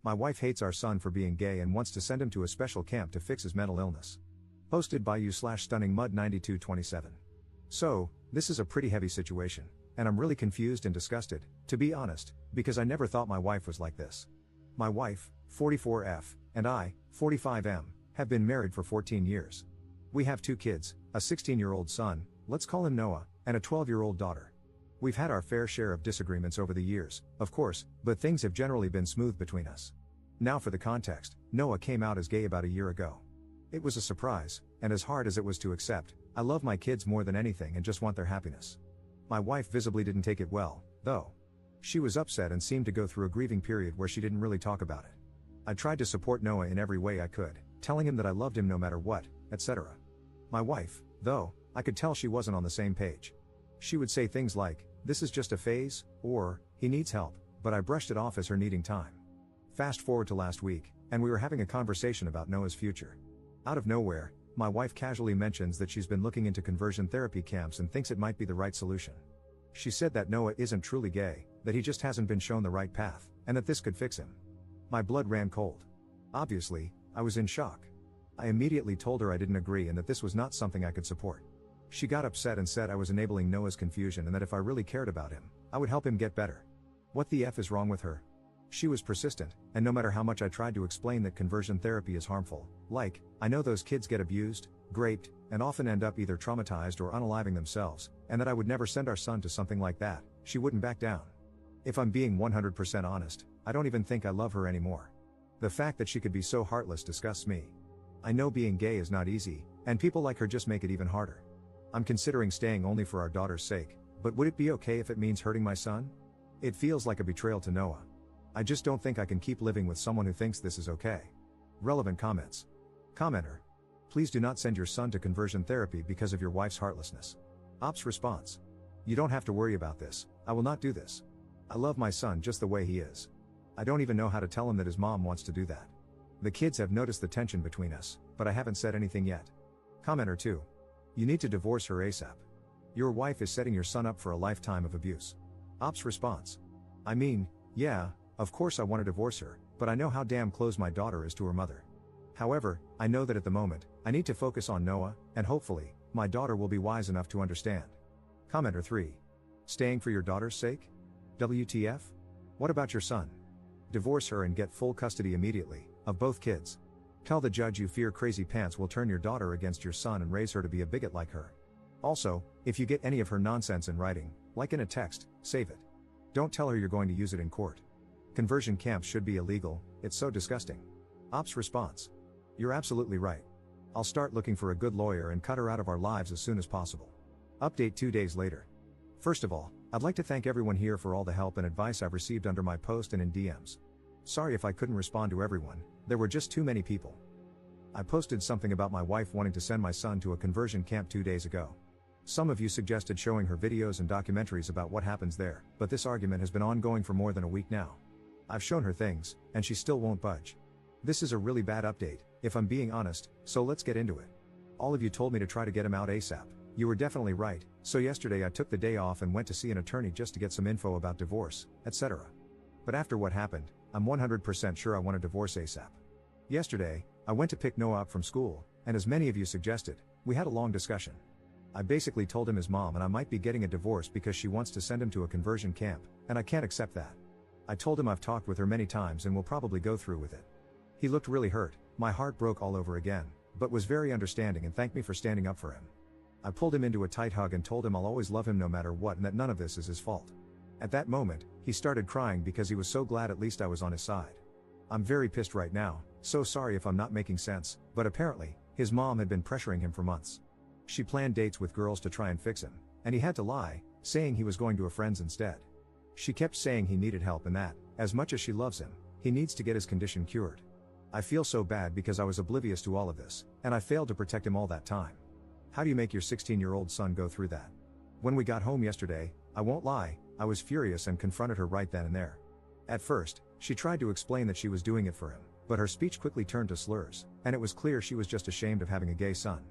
My wife hates our son for being gay and wants to send him to a special camp to fix his mental illness. Posted by u/stunningmud9227. So, this is a pretty heavy situation, and I'm really confused and disgusted, to be honest, because I never thought my wife was like this. My wife, 44F, and I, 45M, have been married for 14 years. We have 2 kids, a 16-year-old son, let's call him Noah, and a 12-year-old daughter. We've had our fair share of disagreements over the years, of course, but things have generally been smooth between us. Now for the context, Noah came out as gay about a year ago. It was a surprise, and as hard as it was to accept, I love my kids more than anything and just want their happiness. My wife visibly didn't take it well, though. She was upset and seemed to go through a grieving period where she didn't really talk about it. I tried to support Noah in every way I could, telling him that I loved him no matter what, etc. My wife, though, I could tell she wasn't on the same page. She would say things like, "This is just a phase," or, "He needs help," but I brushed it off as her needing time. Fast forward to last week, and we were having a conversation about Noah's future. Out of nowhere, my wife casually mentions that she's been looking into conversion therapy camps and thinks it might be the right solution. She said that Noah isn't truly gay, that he just hasn't been shown the right path, and that this could fix him. My blood ran cold. Obviously, I was in shock. I immediately told her I didn't agree and that this was not something I could support. She got upset and said I was enabling Noah's confusion and that if I really cared about him, I would help him get better. What the F is wrong with her? She was persistent, and no matter how much I tried to explain that conversion therapy is harmful, like, I know those kids get abused, raped, and often end up either traumatized or unaliving themselves, and that I would never send our son to something like that, she wouldn't back down. If I'm being 100% honest, I don't even think I love her anymore. The fact that she could be so heartless disgusts me. I know being gay is not easy, and people like her just make it even harder. I'm considering staying only for our daughter's sake, but would it be okay if it means hurting my son? It feels like a betrayal to Noah. I just don't think I can keep living with someone who thinks this is okay. Relevant comments. Commenter. Please do not send your son to conversion therapy because of your wife's heartlessness. Ops response. You don't have to worry about this, I will not do this. I love my son just the way he is. I don't even know how to tell him that his mom wants to do that. The kids have noticed the tension between us, but I haven't said anything yet. Commenter 2. You need to divorce her ASAP. Your wife is setting your son up for a lifetime of abuse. Ops response. I mean, yeah, of course I want to divorce her, but I know how damn close my daughter is to her mother. However, I know that at the moment, I need to focus on Noah, and hopefully, my daughter will be wise enough to understand. Commenter 3. Staying for your daughter's sake? WTF? What about your son? Divorce her and get full custody immediately, of both kids. Tell the judge you fear crazy pants will turn your daughter against your son and raise her to be a bigot like her. Also, if you get any of her nonsense in writing, like in a text, save it. Don't tell her you're going to use it in court. Conversion camps should be illegal, it's so disgusting. Ops response. You're absolutely right. I'll start looking for a good lawyer and cut her out of our lives as soon as possible. Update 2 days later. First of all, I'd like to thank everyone here for all the help and advice I've received under my post and in DMs. Sorry if I couldn't respond to everyone, there were just too many people. I posted something about my wife wanting to send my son to a conversion camp 2 days ago. Some of you suggested showing her videos and documentaries about what happens there, but this argument has been ongoing for more than a week now. I've shown her things, and she still won't budge. This is a really bad update, if I'm being honest, so let's get into it. All of you told me to try to get him out ASAP. You were definitely right, so yesterday I took the day off and went to see an attorney just to get some info about divorce, etc. But after what happened, I'm 100% sure I want a divorce ASAP. Yesterday, I went to pick Noah up from school, and as many of you suggested, we had a long discussion. I basically told him his mom and I might be getting a divorce because she wants to send him to a conversion camp, and I can't accept that. I told him I've talked with her many times and will probably go through with it. He looked really hurt, my heart broke all over again, but was very understanding and thanked me for standing up for him. I pulled him into a tight hug and told him I'll always love him no matter what and that none of this is his fault. At that moment, he started crying because he was so glad at least I was on his side. I'm very pissed right now, so sorry if I'm not making sense, but apparently, his mom had been pressuring him for months. She planned dates with girls to try and fix him, and he had to lie, saying he was going to a friend's instead. She kept saying he needed help and that, as much as she loves him, he needs to get his condition cured. I feel so bad because I was oblivious to all of this, and I failed to protect him all that time. How do you make your 16-year-old son go through that? When we got home yesterday, I won't lie, I was furious and confronted her right then and there. At first, she tried to explain that she was doing it for him, but her speech quickly turned to slurs, and it was clear she was just ashamed of having a gay son.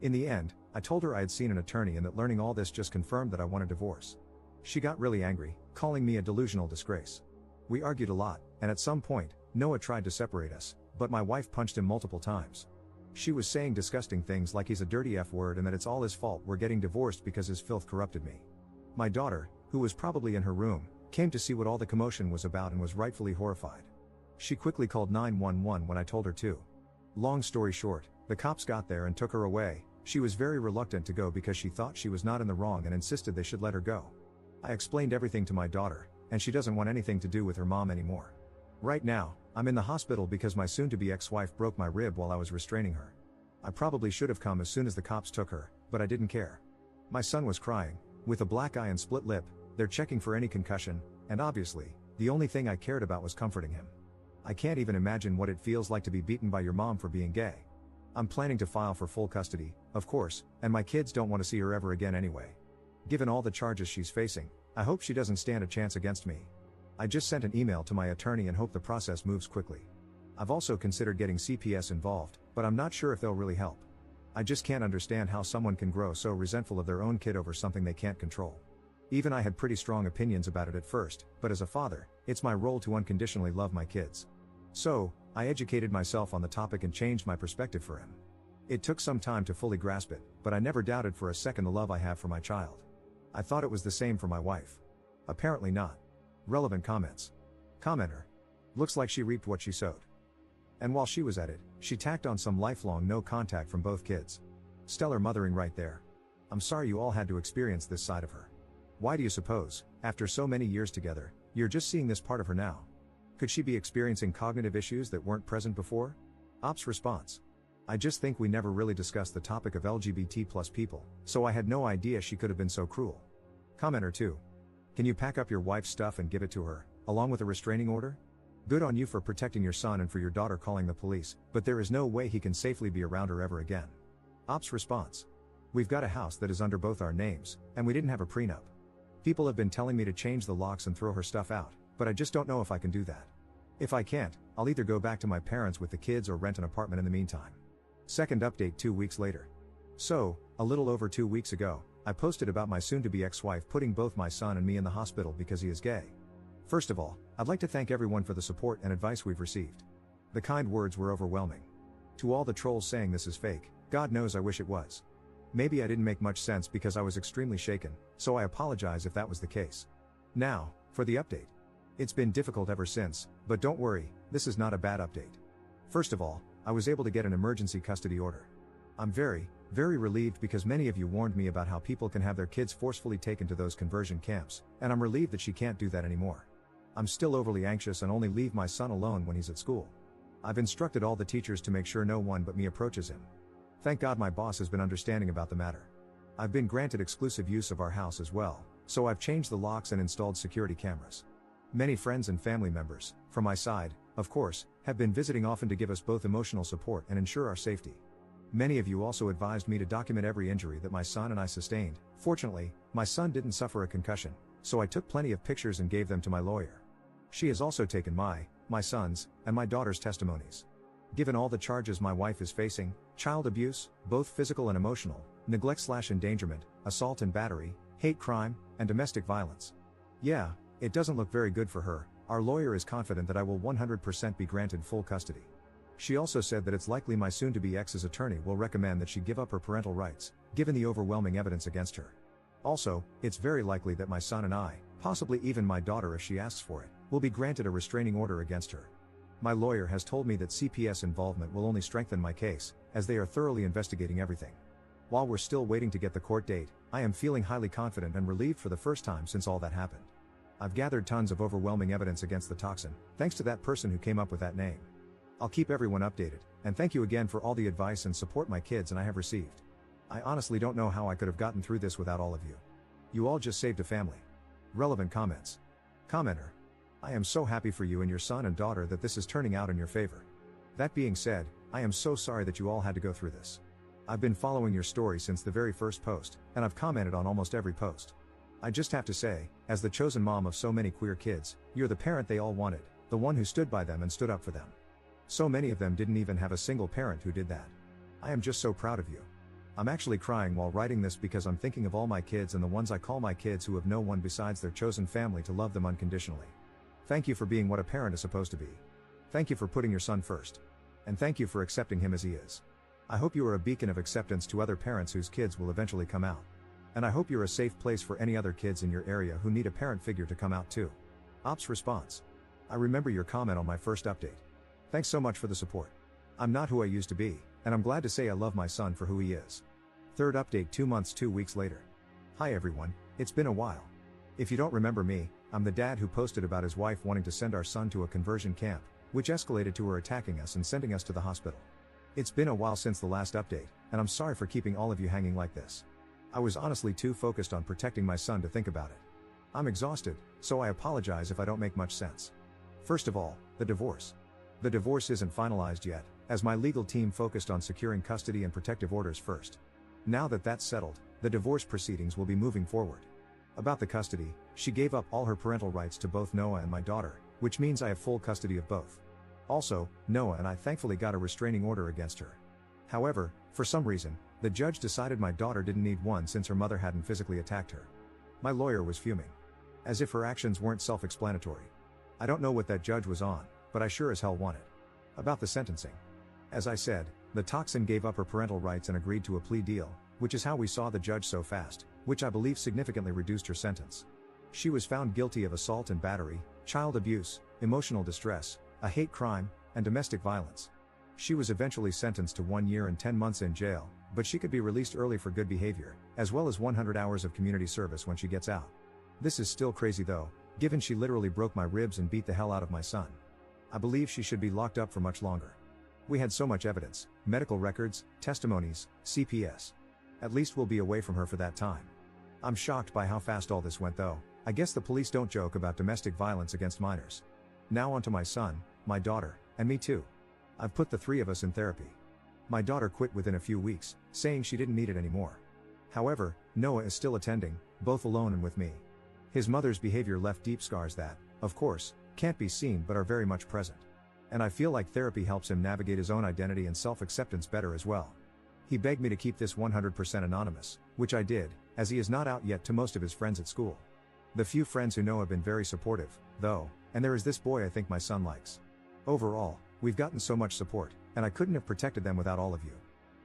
In the end, I told her I had seen an attorney and that learning all this just confirmed that I want a divorce. She got really angry, calling me a delusional disgrace. We argued a lot, and at some point, Noah tried to separate us, but my wife punched him multiple times. She was saying disgusting things like he's a dirty F word and that it's all his fault we're getting divorced because his filth corrupted me. My daughter, who was probably in her room, came to see what all the commotion was about and was rightfully horrified. She quickly called 911 when I told her to. Long story short, the cops got there and took her away. She was very reluctant to go because she thought she was not in the wrong and insisted they should let her go. I explained everything to my daughter, and she doesn't want anything to do with her mom anymore. Right now, I'm in the hospital because my soon-to-be ex-wife broke my rib while I was restraining her. I probably should have come as soon as the cops took her, but I didn't care. My son was crying, with a black eye and split lip. They're checking for any concussion, and obviously, the only thing I cared about was comforting him. I can't even imagine what it feels like to be beaten by your mom for being gay. I'm planning to file for full custody, of course, and my kids don't want to see her ever again anyway. Given all the charges she's facing, I hope she doesn't stand a chance against me. I just sent an email to my attorney and hope the process moves quickly. I've also considered getting CPS involved, but I'm not sure if they'll really help. I just can't understand how someone can grow so resentful of their own kid over something they can't control. Even I had pretty strong opinions about it at first, but as a father, it's my role to unconditionally love my kids. So, I educated myself on the topic and changed my perspective for him. It took some time to fully grasp it, but I never doubted for a second the love I have for my child. I thought it was the same for my wife. Apparently not. Relevant comments. Commenter. Looks like she reaped what she sowed. And while she was at it, she tacked on some lifelong no contact from both kids. Stellar mothering right there. I'm sorry you all had to experience this side of her. Why do you suppose, after so many years together, you're just seeing this part of her now? Could she be experiencing cognitive issues that weren't present before? Ops response. I just think we never really discussed the topic of LGBT+ people, so I had no idea she could have been so cruel. Commenter 2. Can you pack up your wife's stuff and give it to her, along with a restraining order? Good on you for protecting your son and for your daughter calling the police, but there is no way he can safely be around her ever again. Ops response. We've got a house that is under both our names, and we didn't have a prenup. People have been telling me to change the locks and throw her stuff out, but I just don't know if I can do that. If I can't, I'll either go back to my parents with the kids or rent an apartment in the meantime. Second update 2 weeks later. So, a little over 2 weeks ago, I posted about my soon-to-be ex-wife putting both my son and me in the hospital because he is gay. First of all, I'd like to thank everyone for the support and advice we've received. The kind words were overwhelming. To all the trolls saying this is fake, God knows I wish it was. Maybe I didn't make much sense because I was extremely shaken, so I apologize if that was the case. Now, for the update. It's been difficult ever since, but don't worry, this is not a bad update. First of all, I was able to get an emergency custody order. I'm very relieved because many of you warned me about how people can have their kids forcefully taken to those conversion camps, and I'm relieved that she can't do that anymore. I'm still overly anxious and only leave my son alone when he's at school. I've instructed all the teachers to make sure no one but me approaches him. Thank God my boss has been understanding about the matter. I've been granted exclusive use of our house as well, so I've changed the locks and installed security cameras. Many friends and family members, from my side, of course, have been visiting often to give us both emotional support and ensure our safety. Many of you also advised me to document every injury that my son and I sustained. Fortunately, my son didn't suffer a concussion, so I took plenty of pictures and gave them to my lawyer. She has also taken my son's, and my daughter's testimonies. Given all the charges my wife is facing, child abuse, both physical and emotional, neglect/endangerment, assault and battery, hate crime, and domestic violence. Yeah, it doesn't look very good for her. Our lawyer is confident that I will 100% be granted full custody. She also said that it's likely my soon-to-be ex's attorney will recommend that she give up her parental rights, given the overwhelming evidence against her. Also, it's very likely that my son and I, possibly even my daughter if she asks for it, will be granted a restraining order against her. My lawyer has told me that CPS involvement will only strengthen my case, as they are thoroughly investigating everything. While we're still waiting to get the court date, I am feeling highly confident and relieved for the first time since all that happened. I've gathered tons of overwhelming evidence against the toxin, thanks to that person who came up with that name. I'll keep everyone updated, and thank you again for all the advice and support my kids and I have received. I honestly don't know how I could have gotten through this without all of you. You all just saved a family. Relevant comments. Commenter. I am so happy for you and your son and daughter that this is turning out in your favor. That being said, I am so sorry that you all had to go through this. I've been following your story since the very first post, and I've commented on almost every post. I just have to say, as the chosen mom of so many queer kids, you're the parent they all wanted, the one who stood by them and stood up for them. So many of them didn't even have a single parent who did that. I am just so proud of you. I'm actually crying while writing this because I'm thinking of all my kids and the ones I call my kids who have no one besides their chosen family to love them unconditionally. Thank you for being what a parent is supposed to be. Thank you for putting your son first. And thank you for accepting him as he is. I hope you are a beacon of acceptance to other parents whose kids will eventually come out. And I hope you're a safe place for any other kids in your area who need a parent figure to come out too. Ops response. I remember your comment on my first update. Thanks so much for the support. I'm not who I used to be, and I'm glad to say I love my son for who he is. Third update 2 months 2 weeks later. Hi everyone, it's been a while. If you don't remember me, I'm the dad who posted about his wife wanting to send our son to a conversion camp, which escalated to her attacking us and sending us to the hospital. It's been a while since the last update, and I'm sorry for keeping all of you hanging like this. I was honestly too focused on protecting my son to think about it. I'm exhausted, so I apologize if I don't make much sense. First of all, the divorce. The divorce isn't finalized yet, as my legal team focused on securing custody and protective orders first. Now that that's settled, the divorce proceedings will be moving forward. About the custody, she gave up all her parental rights to both Noah and my daughter, which means I have full custody of both. Also, Noah and I thankfully got a restraining order against her. However, for some reason, the judge decided my daughter didn't need one since her mother hadn't physically attacked her. My lawyer was fuming. As if her actions weren't self-explanatory. I don't know what that judge was on, but I sure as hell want it. About the sentencing. As I said, the toxin gave up her parental rights and agreed to a plea deal, which is how we saw the judge so fast, which I believe significantly reduced her sentence. She was found guilty of assault and battery, child abuse, emotional distress, a hate crime, and domestic violence. She was eventually sentenced to 1 year and 10 months in jail, but she could be released early for good behavior, as well as 100 hours of community service when she gets out. This is still crazy though, given she literally broke my ribs and beat the hell out of my son. I believe she should be locked up for much longer. We had so much evidence, medical records, testimonies, CPS. At least we'll be away from her for that time. I'm shocked by how fast all this went though. I guess the police don't joke about domestic violence against minors. Now onto my son, my daughter, and me too. I've put the 3 of us in therapy. My daughter quit within a few weeks, saying she didn't need it anymore. However, Noah is still attending, both alone and with me. His mother's behavior left deep scars that, of course, can't be seen but are very much present. And I feel like therapy helps him navigate his own identity and self-acceptance better as well. He begged me to keep this 100% anonymous, which I did, as he is not out yet to most of his friends at school. The few friends who know have been very supportive, though, and there is this boy I think my son likes. Overall, we've gotten so much support, and I couldn't have protected them without all of you.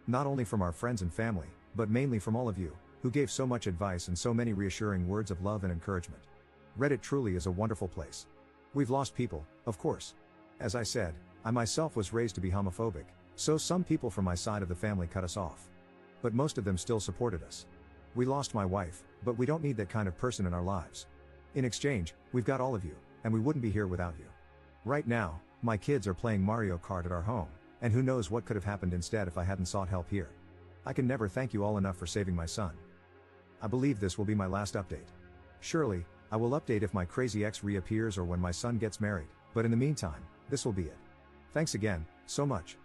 Not only from our friends and family, but mainly from all of you, who gave so much advice and so many reassuring words of love and encouragement. Reddit truly is a wonderful place. We've lost people, of course. As I said, I myself was raised to be homophobic, so some people from my side of the family cut us off. But most of them still supported us. We lost my wife, but we don't need that kind of person in our lives. In exchange, we've got all of you, and we wouldn't be here without you. Right now, my kids are playing Mario Kart at our home, and who knows what could have happened instead if I hadn't sought help here. I can never thank you all enough for saving my son. I believe this will be my last update. Surely, I will update if my crazy ex reappears or when my son gets married, but in the meantime, this will be it. Thanks again, so much.